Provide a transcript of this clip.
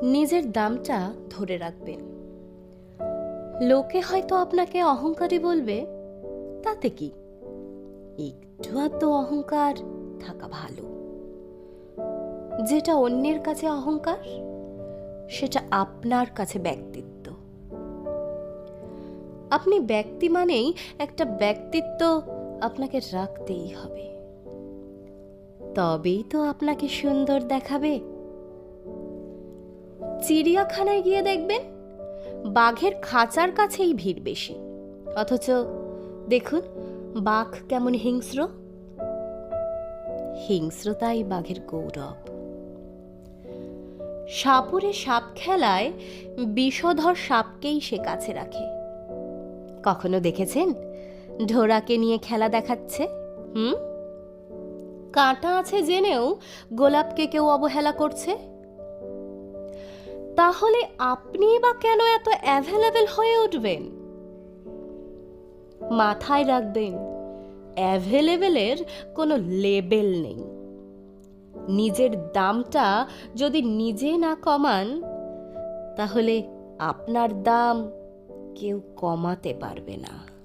নিজের দামটা ধরে রাখবেন। লোকে হয়তো আপনাকে অহংকারী বলবে, তাতে কি, একটু আধটু অহংকার থাকা ভালো। যেটা অন্যের কাছে অহংকার, সেটা আপনার কাছে ব্যক্তিত্ব। আপনি ব্যক্তি মানেই একটা ব্যক্তিত্ব আপনাকে রাখতেই হবে, তবেই তো আপনাকে সুন্দর দেখাবে। চিড়িয়াখানায় গিয়ে দেখবেন বাঘের খাঁচার কাছেই ভিড় বেশি, অথচ দেখুন বাঘ কেমন হিংস্র। হিংস্রতাই বাঘের গৌরব। সাপুরে সাপ খেলায় বিষধর সাপকেই সে কাছে রাখে। কখনো দেখেছেন ঢোড়াকে নিয়ে খেলা দেখাচ্ছে? কাঁটা আছে জেনেও গোলাপকে কেউ অবহেলা করছে। তাহলে আপনি বা কেন এত অ্যাভেলেবল হয়ে উঠবেন? মাথায় রাখবেন, অ্যাভেলেবেলের কোনো লেবেল নেই। নিজের দামটা যদি নিজে না কমান, তাহলে আপনার দাম কেউ কমাতে পারবে না।